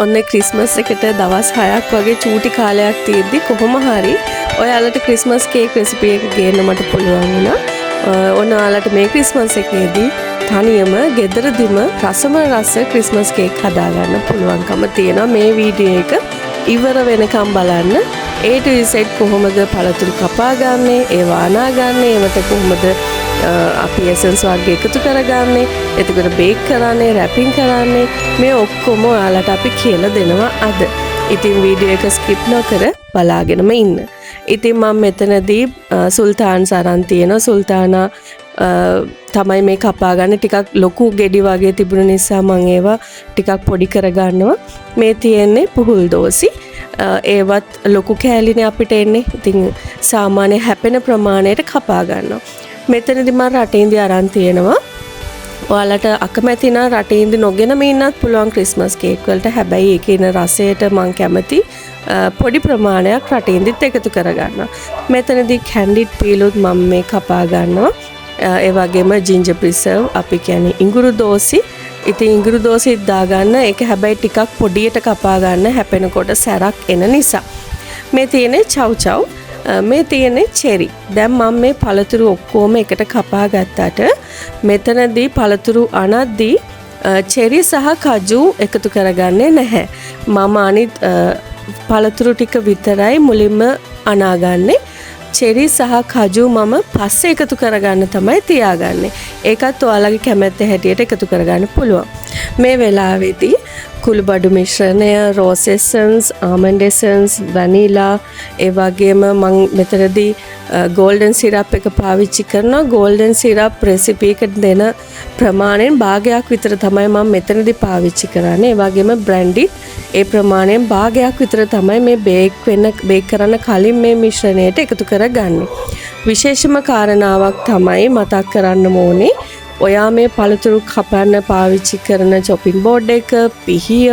ඔන්න ක්‍රිස්මස් එකට දවස් 6ක් වගේ චූටි කාලයක් තියෙද්දි කොහොම හරි ඔයාලට ක්‍රිස්මස් කේක් රෙසිපි එක ගේන්න මට පුළුවන් වුණා. ඔන්න ඔයාලට මේ ක්‍රිස්මස් එකේදී තනියම ගෙදරදිම රසම රස ක්‍රිස්මස් කේක් හදාගන්න පුළුවන්කම තියෙනවා. මේ වීඩියෝ එක ඉවර වෙනකම් බලන්න. A to Z කොහොමද පළතුරු කපාගන්නේ, ඒවා අනාගන්නේ, ඒවට කොහොමද අපි එසන්ස් වර්ග එකතු කරගන්නේ, එතකොට බේක් කරන්නේ, රැපින් කරන්නේ, මේ ඔක්කොම ඔයාලට අපි කියලා දෙනවා අද. ඉතින් වීඩියෝ එක ස්කිප් නොකර බලාගෙනම ඉන්න. ඉතින් මම මෙතනදී සුල්තාන් සරන් තියෙනවා. සුල්තානා තමයි මේ කපාගන්නේ. ටිකක් ලොකු ගෙඩි වගේ තිබුණ නිසා මම ඒවා ටිකක් පොඩි කරගන්නවා. මේ තියෙන්නේ පුහුල් දෝසි. ඒවත් ලොකු කෑලිනේ අපිට එන්නේ. ඉතින් සාමාන්‍ය හැපෙන ප්‍රමාණයට කපා ගන්නවා. මෙතනදි මම රටින්දි අරන් තියෙනවා. ඔයාලට අකමැති නම් රටින්දි නොගෙනම ඉන්නත් පුළුවන් ක්‍රිස්මස් කේක් වලට. හැබැයි ඒකේ ඉන රසයට මම කැමති පොඩි ප්‍රමාණයක් රටින්දිත් එකතු කරගන්නවා. මෙතනදි කැන්ඩිඩ් පීලුත් මම මේ කපා ගන්නවා. ඒ වගේම ජින්ජර් ප්‍රිසර්ව් අපි කියන්නේ ඉඟුරු දෝසි. ඉතින් ඉඟුරු දෝසි දාගන්න. ඒක හැබැයි ටිකක් පොඩියට කපා ගන්න හැපෙනකොට සැරක් එන නිසා. මේ තියෙන්නේ චව් චව්. මේ තියෙන්නේ චෙරි. දැන් මම මේ පළතුරු ඔක්කොම එකට කපා ගත්තට මෙතනදී පළතුරු අනද්දී චෙරි සහ කජු එකතු කරගන්නේ නැහැ. මම අනිත් පළතුරු ටික විතරයි මුලින්ම අනාගන්නේ. චෙරි සහ කජු මම පස්සේ එකතු කරගන්න තමයි තියාගන්නේ. ඒකත් ඔයාලගේ කැමැත්ත හැටියට එකතු කරගන්න පුළුවන්. මේ වෙලාවේදී කුළුබඩු මිශ්‍රණය, rose essence, almond essence, vanilla, ඒ වගේම මම මෙතනදී ගෝල්ඩන් සිරප් එක පාවිච්චි කරනවා. ගෝල්ඩන් සිරප් රෙසිපි එකට දෙන ප්‍රමාණයෙන් භාගයක් විතර තමයි මම මෙතනදී පාවිච්චි කරන්නේ. ඒ වගේම බ්‍රැන්ඩි ඒ ප්‍රමාණයෙන් භාගයක් විතර තමයි මේ බේක් කරන්න කලින් මේ මිශ්‍රණයට එකතු කරගන්නේ. විශේෂම කාරණාවක් තමයි මතක් කරන්න ඕනේ. ඔයා මේ පළතුරු කපන්න පාවිච්චි කරන චොපින් බෝඩ් එක, පිහිය,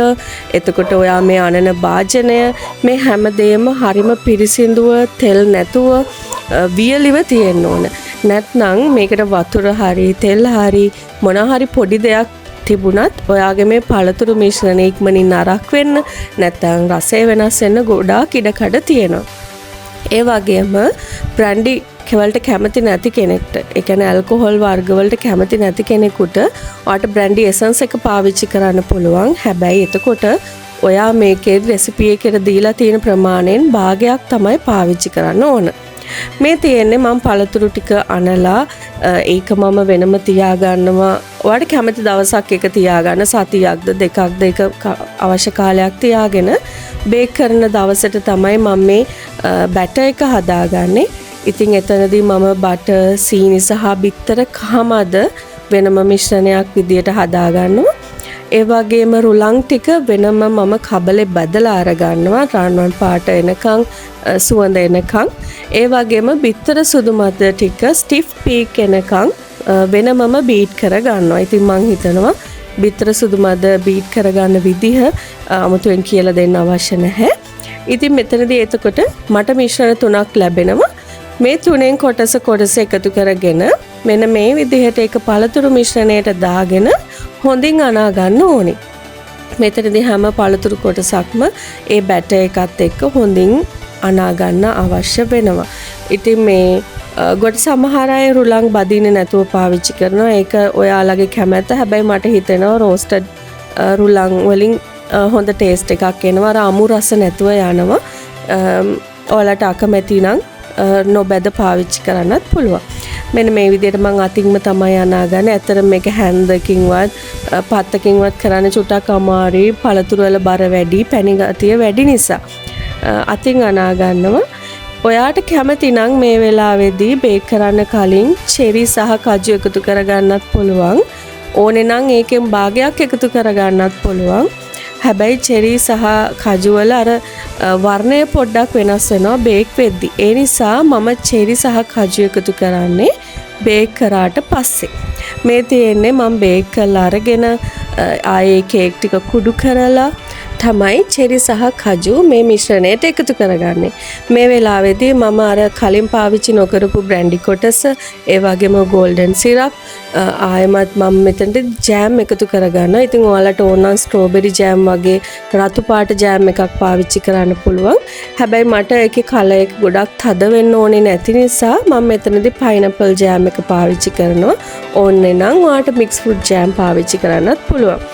එතකොට ඔයා මේ අනන භාජනය, මේ හැමදේම හරිම පිරිසිදුව, තෙල් නැතුව වියලිව තියෙන්න ඕන. නැත්නම් මේකට වතුර හරි තෙල් හරි මොන හරි පොඩි දෙයක් තිබුණත් ඔයාගේ මේ පළතුරු මිශ්‍රණය ඉක්මනින් නරක් වෙන්න, නැත්නම් රසය වෙනස් වෙන්න ගොඩාක් ඉඩකඩ තියෙනවා. ඒ වගේම බ්‍රැන්ඩි වලට කැමති නැති කෙනෙක්ට, ඒ කියන්නේ ඇල්කොහොල් වර්ග වලට කැමති නැති කෙනෙකුට ඔයාට බ්‍රැන්ඩි එසන්ස් එක පාවිච්චි කරන්න පුළුවන්. හැබැයි එතකොට ඔයා මේකේ රෙසිපි එකට දීලා තියෙන ප්‍රමාණයෙන් භාගයක් තමයි පාවිච්චි කරන්න ඕන. මේ තියෙන්නේ මම පළතුරු ටික අනලා ඒක මම වෙනම තියාගන්නවා. ඔයාට කැමති දවසක් එක තියාගන්න, සතියක්ද දෙකක්ද ඒක අවශ්‍ය කාලයක් තියාගෙන බේක් කරන දවසට තමයි මම මේ බැටර් එක හදාගන්නේ. ඉතින් එතනදී මම බටර්, සීනි සහ බිත්තර කහමද වෙනම මිශ්‍රණයක් විදියට හදාගන්නවා. ඒ වගේම රුලන් ටික වෙනම මම කබලේ බදලා අරගන්නවා රන්වන් පාට එනකන්, සුවඳ එනකන්. ඒ වගේම බිත්තර සුදු මද ටික ස්ටිෆ් පීක් එනකන් වෙනමම බීට් කරගන්නවා. ඉතින් මං හිතනවා බිත්තර සුදු මද බීට් කරගන්න විදිහ අමුතුවෙන් කියලා දෙන්න අවශ්‍ය නැහැ. ඉතින් මෙතනදී එතකොට මට මිශ්‍රණ 3ක් ලැබෙනවා. මේ තුනෙන් කොටස එකතු කරගෙන මෙන්න මේ විදිහට එක පළතුරු මිශ්‍රණයට දාගෙන හොඳින් අනා ගන්න ඕනේ. මෙතනදී හැම පළතුරු කොටසක්ම ඒ බැටර් එකත් එක්ක හොඳින් අනා ගන්න අවශ්‍ය වෙනවා. ඉතින් මේ ගොඩ සමහර අය රුලන් බදින්නේ නැතුව පාවිච්චි කරනවා. ඒක ඔයාලගේ කැමැත්ත. හැබැයි මට හිතෙනවා රෝස්ටඩ් රුලන් වලින් හොඳ ටේස්ට් එකක් එනවා. අර අමු රස නැතුව යනවා. ඔයාලට අකමැති නම් නොබැද පාවිච්චි කරන්නත් පුළුවන්. මෙන්න මේ විදිහට මම අතින්ම තමයි අනාගන්නේ. ඇත්තට මේක හැන්දකින්වත් පත්තකින්වත් කරන්න චුට්ටක් අමාරුයි. පළතුරු වල බර වැඩි, පැණි ගතිය වැඩි නිසා අතින් අනා ගන්නවා. ඔයාට කැමති නම් මේ වෙලාවේදී බේක් කරන්න කලින් චෙරි සහ කජු එකතු කරගන්නත් පුළුවන්. ඕනේ නම් ඒකෙන් භාගයක් එකතු කරගන්නත් පුළුවන්. හැබැයි චෙරි සහ කජු වල අර වර්ණය පොඩ්ඩක් වෙනස් වෙනවා බේක් වෙද්දි. ඒ නිසා මම චෙරි සහ කජු එකතු කරන්නේ බේක් කරාට පස්සේ. මේ තියෙන්නේ මම බේක් කරලා අරගෙන ආයේ කේක් ටික කුඩු කරලා තමයි චෙරි සහ කජු මේ මිශ්‍රණයට එකතු කරගන්නේ. මේ වෙලාවේදී මම අර කලින් පාවිච්චි නොකරපු බ්‍රැන්ඩි කොටස, ඒ වගේම ගෝල්ඩන් සිරප්, ආයෙමත් මම මෙතනට ජෑම් එකතු කරගන්නවා. ඉතින් ඔයාලට ඕන නම් ස්ට්‍රෝබෙරි ජෑම් වගේ රතු පාට ජෑම් එකක් පාවිච්චි කරන්න පුළුවන්. හැබැයි මට ඒකේ කලර් එක ගොඩක් තද වෙන්න ඕනේ නැති නිසා මම මෙතනදී පයිනැපල් ජෑම් එක පාවිච්චි කරනවා. ඕනේ නම් ඔයාලට මික්ස් ෆෘට් ජෑම් පාවිච්චි කරන්නත් පුළුවන්.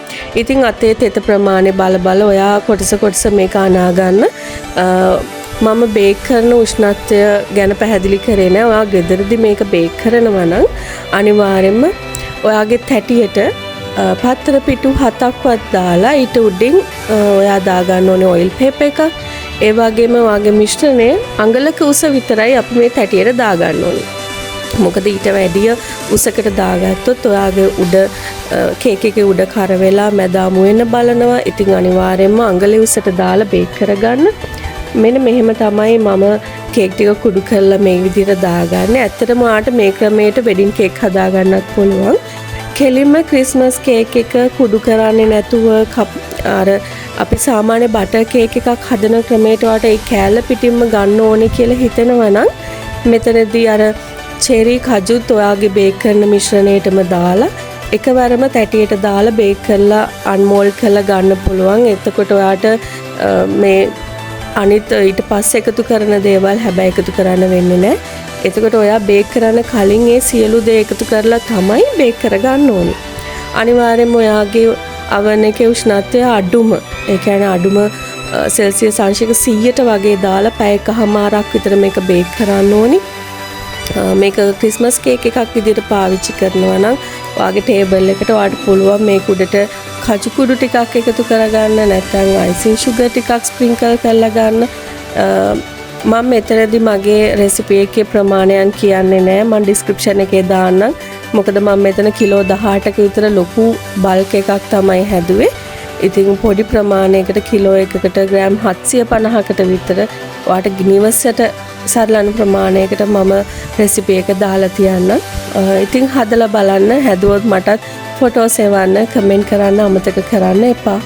ඉතින් අතේ තෙත ප්‍රමාණය බල ඔයා කොටස මේක අනා ගන්න. මම බේක් කරන උෂ්ණත්වය ගැන පැහැදිලි කරේ නෑ. ඔයා ගෙදරදී මේක බේක් කරනවා නම් අනිවාර්යයෙන්ම ඔයාගේ තැටියට පත්තර පිටු 7ක්වත් දාලා ඊට උඩින් ඔයා දාගන්න ඕනේ ඔයිල් පේපර් එකක්. ඒ වගේම ඔයාගේ මිශ්‍රණය අඟලක උස විතරයි අපි මේ තැටියට දාගන්න ඕනේ. මොකද ඊට වැඩිය උසකට දාගත්තොත් ඔයාගේ උඩ කේක් එකේ උඩ කර වෙලා මැද අමු වෙන්න බලනවා. ඉතින් අනිවාර්යයෙන්ම අඟලේ උසට දාලා බේක් කරගන්න. මෙන්න මෙහෙම තමයි මම කේක් ටික කුඩු කරලා මේ විදිහට දාගන්නේ. ඇත්තටම ඔයාලට මේ ක්‍රමයට වෙඩින් කේක් හදාගන්නත් පුළුවන්. කෙලින්ම ක්‍රිස්මස් කේක් එක කුඩු කරන්නේ නැතුව අර අපි සාමාන්‍ය බටර් කේක් එකක් හදන ක්‍රමයට ඔයාලට ඒ කෑල්ල පිටින්ම ගන්න ඕනේ කියලා හිතෙනවා නම් මෙතනදී අර චෙරි කජුත් ඔයාගේ බේක් කරන මිශ්‍රණයටම දාලා එකවරම තැටියට දාලා බේක් කරලා අන්මෝල්ඩ් කරලා ගන්න පුළුවන්. එතකොට ඔයාට මේ අනිත් ඊට පස්සේ එකතු කරන දේවල් හැබැයි එකතු කරන්න වෙන්නේ නැහැ. එතකොට ඔයා බේක් කරන්න කලින් ඒ සියලු දේ එකතු කරලා තමයි බේක් කරගන්න ඕනේ. අනිවාර්යයෙන්ම ඔයාගේ oven එකේ උෂ්ණත්වය අඩුම, ඒ කියන්නේ අඩුම සෙල්සියස් අංශක 100ට වගේ දාලා පැය එකමාරක් විතර මේක බේක් කරන්න ඕනේ. මේක ක්‍රිස්මස් කේක් එකක් විදිහට පාවිච්චි කරනවා නම් ඔයාගේ ටේබල් එකට ඔයාලට පුළුවන් මේක උඩට කජු කුඩු ටිකක් එකතු කරගන්න, නැත්නම් අයිසින් සුගර් ටිකක් ස්ප්‍රින්කල් කරලා ගන්න. මම මෙතනදී මගේ රෙසිපි එකේ ප්‍රමාණයන් කියන්නේ නැහැ. මම ඩිස්ක්‍රිප්ෂන් එකේ දාන්නම්. මොකද මම මෙතන කිලෝ 18ක විතර ලොකු බල්ක් එකක් තමයි හැදුවේ. ඉතින් පොඩි ප්‍රමාණයකට කිලෝ එකකට ග්‍රෑම් 750කට විතර ඔයාලට නිවසට සරලන ප්‍රමාණයකට මම රෙසිපි එක දාලා තියන්නම්. ඉතින් හදලා බලන්න. හැදුවොත් මටත් ෆොටෝස් එවන්න, කමෙන්ට් කරන්න අමතක කරන්න එපා.